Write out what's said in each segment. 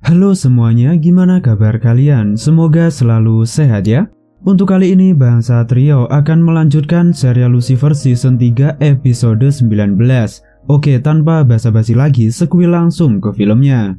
Halo semuanya, gimana kabar kalian? Semoga selalu sehat ya. Untuk kali ini Bangsa Trio akan melanjutkan serial Lucifer season 3 episode 19. Oke, tanpa basa-basi lagi, sekuil langsung ke filmnya.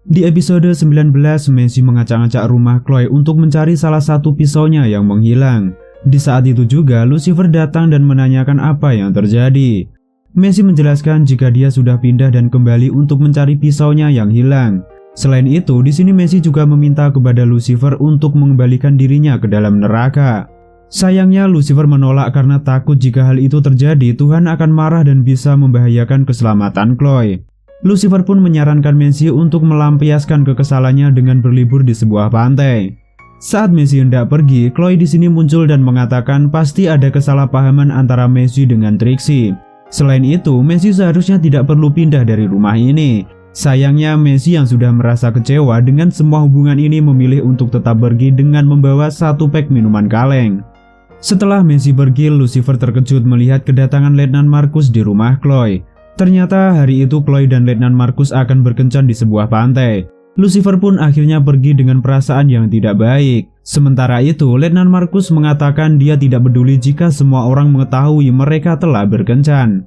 Di episode 19, Messi mengacak-acak rumah Chloe untuk mencari salah satu pisaunya yang menghilang. Di saat itu juga Lucifer datang dan menanyakan apa yang terjadi. Messi menjelaskan jika dia sudah pindah dan kembali untuk mencari pisaunya yang hilang. Selain itu, di sini Messi juga meminta kepada Lucifer untuk mengembalikan dirinya ke dalam neraka. Sayangnya Lucifer menolak karena takut jika hal itu terjadi Tuhan akan marah dan bisa membahayakan keselamatan Chloe. Lucifer pun menyarankan Messi untuk melampiaskan kekesalannya dengan berlibur di sebuah pantai. Saat Messi hendak pergi, Chloe di sini muncul dan mengatakan pasti ada kesalahpahaman antara Messi dengan Trixie. Selain itu, Messi seharusnya tidak perlu pindah dari rumah ini. Sayangnya Messi yang sudah merasa kecewa dengan semua hubungan ini memilih untuk tetap pergi dengan membawa satu pek minuman kaleng. Setelah Messi pergi, Lucifer terkejut melihat kedatangan Letnan Marcus di rumah Chloe. Ternyata hari itu Chloe dan Letnan Marcus akan berkencan di sebuah pantai. Lucifer pun akhirnya pergi dengan perasaan yang tidak baik. Sementara itu, Letnan Marcus mengatakan dia tidak peduli jika semua orang mengetahui mereka telah berkencan.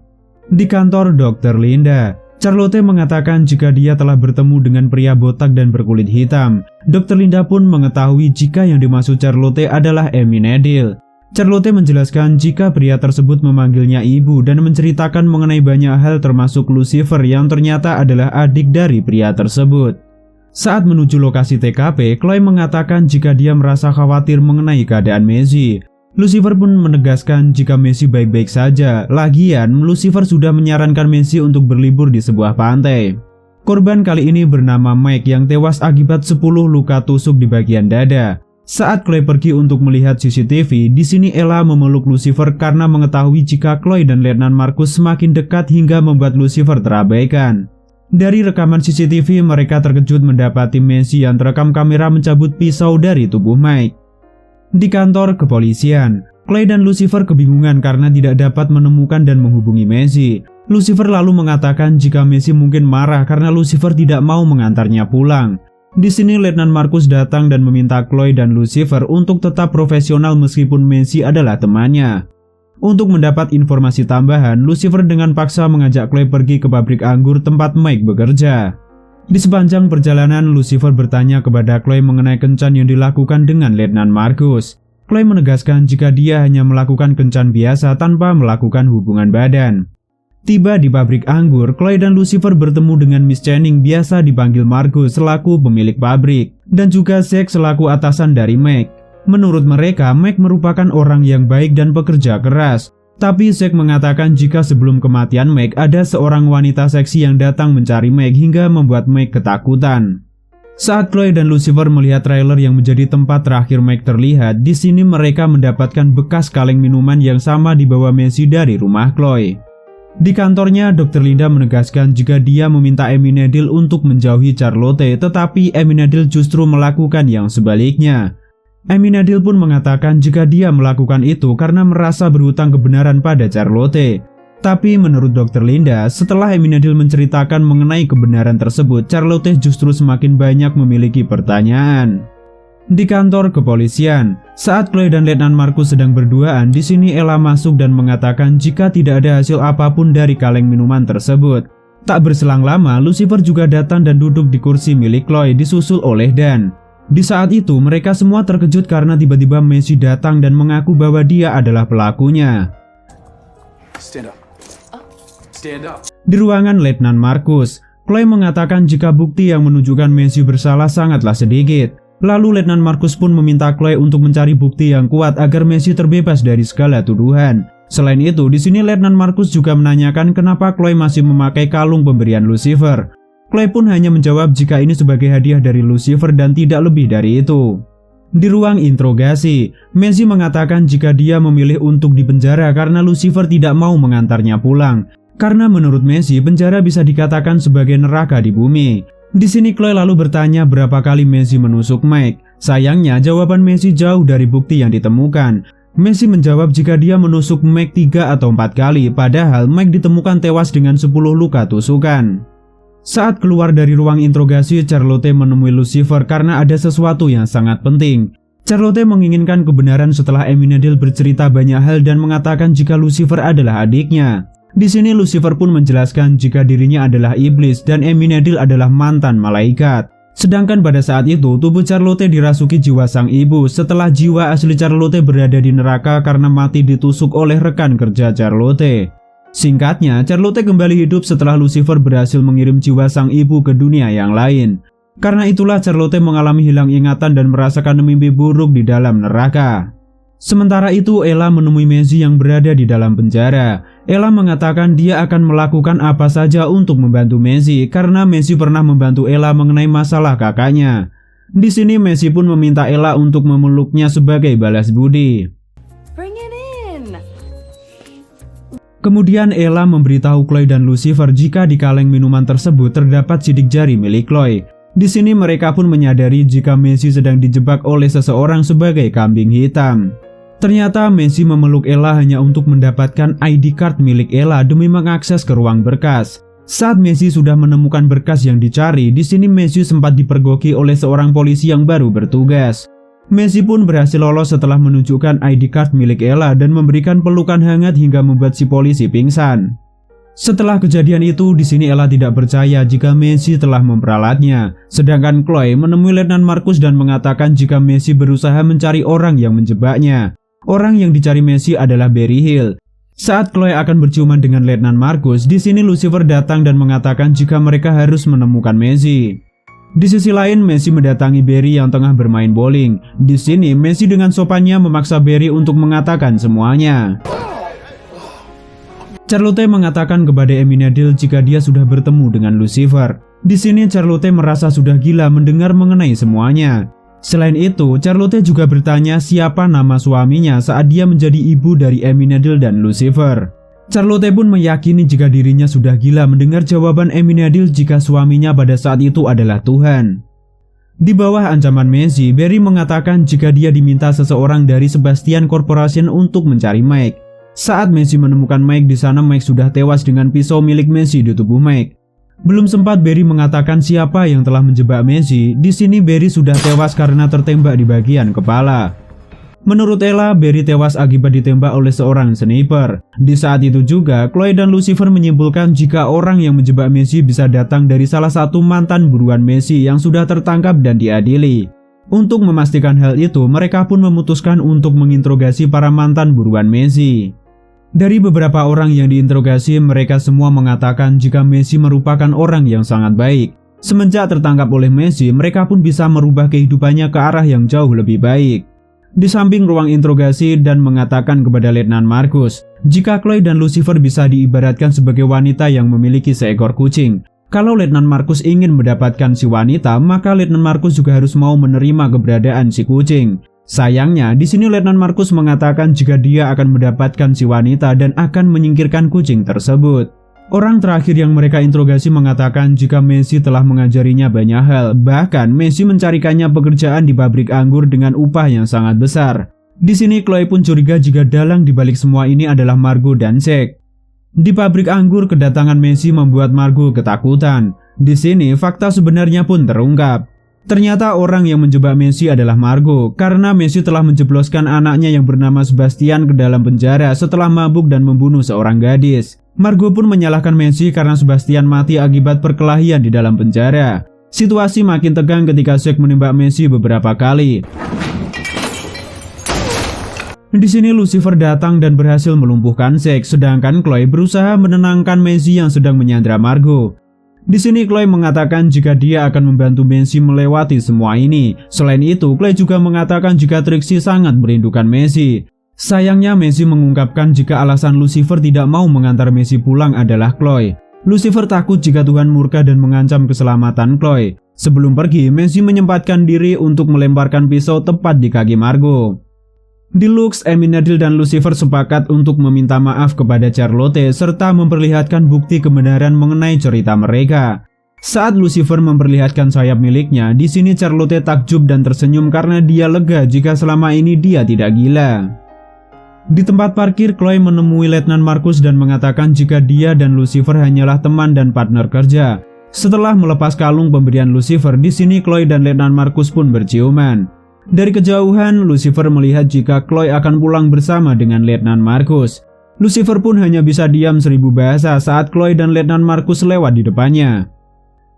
Di kantor Dr. Linda, Charlotte mengatakan jika dia telah bertemu dengan pria botak dan berkulit hitam. Dr. Linda pun mengetahui jika yang dimaksud Charlotte adalah Amy Needle. Charlotte menjelaskan jika pria tersebut memanggilnya ibu dan menceritakan mengenai banyak hal termasuk Lucifer yang ternyata adalah adik dari pria tersebut. Saat menuju lokasi TKP, Chloe mengatakan jika dia merasa khawatir mengenai keadaan Messi. Lucifer pun menegaskan jika Messi baik-baik saja. Lagian, Lucifer sudah menyarankan Messi untuk berlibur di sebuah pantai. Korban kali ini bernama Mike yang tewas akibat 10 luka tusuk di bagian dada. Saat Chloe pergi untuk melihat CCTV, di sini Ella memeluk Lucifer karena mengetahui jika Chloe dan Letnan Marcus semakin dekat hingga membuat Lucifer terabaikan. Dari rekaman CCTV, mereka terkejut mendapati Messi yang terekam kamera mencabut pisau dari tubuh Mike. Di kantor kepolisian, Chloe dan Lucifer kebingungan karena tidak dapat menemukan dan menghubungi Messi. Lucifer lalu mengatakan jika Messi mungkin marah karena Lucifer tidak mau mengantarnya pulang. Di sini Letnan Marcus datang dan meminta Chloe dan Lucifer untuk tetap profesional meskipun Messi adalah temannya. Untuk mendapat informasi tambahan, Lucifer dengan paksa mengajak Chloe pergi ke pabrik anggur tempat Mike bekerja. Di sepanjang perjalanan, Lucifer bertanya kepada Chloe mengenai kencan yang dilakukan dengan Letnan Marcus. Chloe menegaskan jika dia hanya melakukan kencan biasa tanpa melakukan hubungan badan. Tiba di pabrik anggur, Chloe dan Lucifer bertemu dengan Miss Channing, biasa dipanggil Marcus selaku pemilik pabrik, dan juga Zack selaku atasan dari Mike. Menurut mereka, Mike merupakan orang yang baik dan pekerja keras. Tapi Zack mengatakan jika sebelum kematian Mike ada seorang wanita seksi yang datang mencari Mike hingga membuat Mike ketakutan. Saat Chloe dan Lucifer melihat trailer yang menjadi tempat terakhir Mike terlihat, di sini mereka mendapatkan bekas kaleng minuman yang sama dibawa Messi dari rumah Chloe. Di kantornya, Dr. Linda menegaskan jika dia meminta Amy Needle untuk menjauhi Charlotte, tetapi Amy Needle justru melakukan yang sebaliknya. Amy Needle pun mengatakan jika dia melakukan itu karena merasa berhutang kebenaran pada Charlotte. Tapi menurut Dr. Linda, setelah Amy Needle menceritakan mengenai kebenaran tersebut, Charlotte justru semakin banyak memiliki pertanyaan. Di kantor kepolisian, saat Chloe dan Letnan Marcus sedang berduaan, di sini Ella masuk dan mengatakan jika tidak ada hasil apapun dari kaleng minuman tersebut. Tak berselang lama, Lucifer juga datang dan duduk di kursi milik Chloe disusul oleh Dan. Di saat itu, mereka semua terkejut karena tiba-tiba Messi datang dan mengaku bahwa dia adalah pelakunya. Stand up. Stand up. Di ruangan Letnan Marcus, Chloe mengatakan jika bukti yang menunjukkan Messi bersalah sangatlah sedikit. Lalu Letnan Marcus pun meminta Chloe untuk mencari bukti yang kuat agar Messi terbebas dari segala tuduhan. Selain itu, di sini Letnan Marcus juga menanyakan kenapa Chloe masih memakai kalung pemberian Lucifer. Chloe pun hanya menjawab jika ini sebagai hadiah dari Lucifer dan tidak lebih dari itu. Di ruang interogasi, Messi mengatakan jika dia memilih untuk dipenjara karena Lucifer tidak mau mengantarnya pulang. Karena menurut Messi, penjara bisa dikatakan sebagai neraka di bumi. Di sini Chloe lalu bertanya berapa kali Messi menusuk Mike. Sayangnya jawaban Messi jauh dari bukti yang ditemukan. Messi menjawab jika dia menusuk Mike 3 atau 4 kali, padahal Mike ditemukan tewas dengan 10 luka tusukan. Saat keluar dari ruang interogasi, Charlotte menemui Lucifer karena ada sesuatu yang sangat penting. Charlotte menginginkan kebenaran setelah Amy Needle bercerita banyak hal dan mengatakan jika Lucifer adalah adiknya. Di sini Lucifer pun menjelaskan jika dirinya adalah iblis dan Amy Needle adalah mantan malaikat. Sedangkan pada saat itu, tubuh Charlotte dirasuki jiwa sang ibu setelah jiwa asli Charlotte berada di neraka karena mati ditusuk oleh rekan kerja Charlotte. Singkatnya, Charlotte kembali hidup setelah Lucifer berhasil mengirim jiwa sang ibu ke dunia yang lain. Karena itulah Charlotte mengalami hilang ingatan dan merasakan mimpi buruk di dalam neraka. Sementara itu, Ella menemui Messi yang berada di dalam penjara. Ella mengatakan dia akan melakukan apa saja untuk membantu Messi karena Messi pernah membantu Ella mengenai masalah kakaknya. Di sini Messi pun meminta Ella untuk memeluknya sebagai balas budi. Bring it in. Kemudian Ella memberitahu Chloe dan Lucifer jika di kaleng minuman tersebut terdapat sidik jari milik Chloe. Di sini mereka pun menyadari jika Messi sedang dijebak oleh seseorang sebagai kambing hitam. Ternyata Messi memeluk Ella hanya untuk mendapatkan ID card milik Ella demi mengakses ke ruang berkas. Saat Messi sudah menemukan berkas yang dicari, di sini Messi sempat dipergoki oleh seorang polisi yang baru bertugas. Messi pun berhasil lolos setelah menunjukkan ID card milik Ella dan memberikan pelukan hangat hingga membuat si polisi pingsan. Setelah kejadian itu, di sini Ella tidak percaya jika Messi telah memperalatnya. Sedangkan Chloe menemui Letnan Marcus dan mengatakan jika Messi berusaha mencari orang yang menjebaknya. Orang yang dicari Messi adalah Barry Hill. Saat Chloe akan berciuman dengan Letnan Marcus, di sini Lucifer datang dan mengatakan jika mereka harus menemukan Messi. Di sisi lain, Messi mendatangi Barry yang tengah bermain bowling. Di sini, Messi dengan sopannya memaksa Barry untuk mengatakan semuanya. Charlotte mengatakan kepada Amy Needle jika dia sudah bertemu dengan Lucifer. Di sini Charlotte merasa sudah gila mendengar mengenai semuanya. Selain itu, Charlotte juga bertanya siapa nama suaminya saat dia menjadi ibu dari Amy Needle dan Lucifer. Charlotte pun meyakini jika dirinya sudah gila mendengar jawaban Amy Needle jika suaminya pada saat itu adalah Tuhan. Di bawah ancaman Messi, Barry mengatakan jika dia diminta seseorang dari Sebastian Corporation untuk mencari Mike. Saat Messi menemukan Mike di sana, Mike sudah tewas dengan pisau milik Messi di tubuh Mike. Belum sempat Barry mengatakan siapa yang telah menjebak Messi, di sini Barry sudah tewas karena tertembak di bagian kepala. Menurut Ella, Barry tewas akibat ditembak oleh seorang sniper. Di saat itu juga, Chloe dan Lucifer menyimpulkan jika orang yang menjebak Messi bisa datang dari salah satu mantan buruan Messi yang sudah tertangkap dan diadili. Untuk memastikan hal itu, mereka pun memutuskan untuk menginterogasi para mantan buruan Messi. Dari beberapa orang yang diinterogasi, mereka semua mengatakan jika Messi merupakan orang yang sangat baik. Semenjak tertangkap oleh Messi, mereka pun bisa merubah kehidupannya ke arah yang jauh lebih baik. Di samping ruang interogasi dan mengatakan kepada Letnan Marcus, jika Chloe dan Lucifer bisa diibaratkan sebagai wanita yang memiliki seekor kucing. Kalau Letnan Marcus ingin mendapatkan si wanita, maka Letnan Marcus juga harus mau menerima keberadaan si kucing. Sayangnya, di sini Letnan Marcus mengatakan jika dia akan mendapatkan si wanita dan akan menyingkirkan kucing tersebut. Orang terakhir yang mereka interogasi mengatakan jika Messi telah mengajarinya banyak hal, bahkan Messi mencarikannya pekerjaan di pabrik anggur dengan upah yang sangat besar. Di sini Chloe pun curiga jika dalang dibalik semua ini adalah Margot dan Zack. Di pabrik anggur, kedatangan Messi membuat Margot ketakutan. Di sini fakta sebenarnya pun terungkap. Ternyata orang yang menjebak Messi adalah Margot, karena Messi telah menjebloskan anaknya yang bernama Sebastian ke dalam penjara setelah mabuk dan membunuh seorang gadis. Margot pun menyalahkan Messi karena Sebastian mati akibat perkelahian di dalam penjara. Situasi makin tegang ketika Zack menembak Messi beberapa kali. Di sini Lucifer datang dan berhasil melumpuhkan Zack, sedangkan Chloe berusaha menenangkan Messi yang sedang menyandra Margot. Di sini Chloe mengatakan jika dia akan membantu Messi melewati semua ini. Selain itu, Chloe juga mengatakan jika Trixie sangat merindukan Messi. Sayangnya Messi mengungkapkan jika alasan Lucifer tidak mau mengantar Messi pulang adalah Chloe. Lucifer takut jika Tuhan murka dan mengancam keselamatan Chloe. Sebelum pergi, Messi menyempatkan diri untuk melemparkan pisau tepat di kaki Margot. Di Lux, Amy Needle dan Lucifer sepakat untuk meminta maaf kepada Charlotte serta memperlihatkan bukti kebenaran mengenai cerita mereka. Saat Lucifer memperlihatkan sayap miliknya, di sini Charlotte takjub dan tersenyum karena dia lega jika selama ini dia tidak gila. Di tempat parkir, Chloe menemui Letnan Marcus dan mengatakan jika dia dan Lucifer hanyalah teman dan partner kerja. Setelah melepas kalung pemberian Lucifer, di sini Chloe dan Letnan Marcus pun berciuman. Dari kejauhan, Lucifer melihat jika Chloe akan pulang bersama dengan Letnan Marcus. Lucifer pun hanya bisa diam 1000 bahasa saat Chloe dan Letnan Marcus lewat di depannya.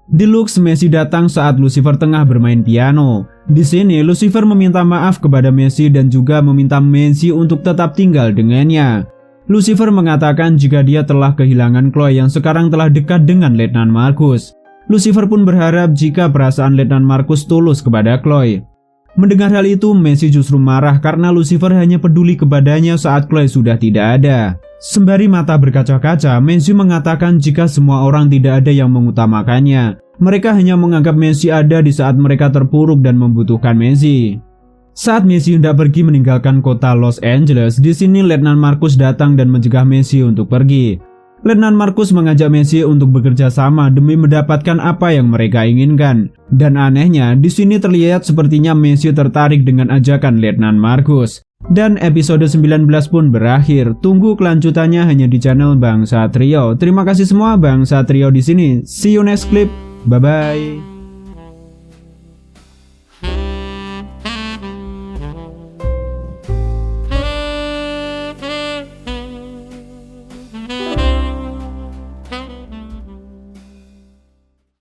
Di Lux, Messi datang saat Lucifer tengah bermain piano. Di sini, Lucifer meminta maaf kepada Messi dan juga meminta Messi untuk tetap tinggal dengannya. Lucifer mengatakan jika dia telah kehilangan Chloe yang sekarang telah dekat dengan Letnan Marcus. Lucifer pun berharap jika perasaan Letnan Marcus tulus kepada Chloe. Mendengar hal itu, Messi justru marah karena Lucifer hanya peduli kepadanya saat Chloe sudah tidak ada. Sembari mata berkaca-kaca, Messi mengatakan jika semua orang tidak ada yang mengutamakannya. Mereka hanya menganggap Messi ada di saat mereka terpuruk dan membutuhkan Messi. Saat Messi hendak pergi meninggalkan kota Los Angeles, di sini Letnan Marcus datang dan mencegah Messi untuk pergi. Letnan Marcus mengajak Messi untuk bekerja sama demi mendapatkan apa yang mereka inginkan. Dan anehnya, di sini terlihat sepertinya Messi tertarik dengan ajakan Letnan Marcus. Dan episode 19 pun berakhir. Tunggu kelanjutannya hanya di channel Bang Satrio. Terima kasih semua, Bang Satrio di sini. See you next clip. Bye bye.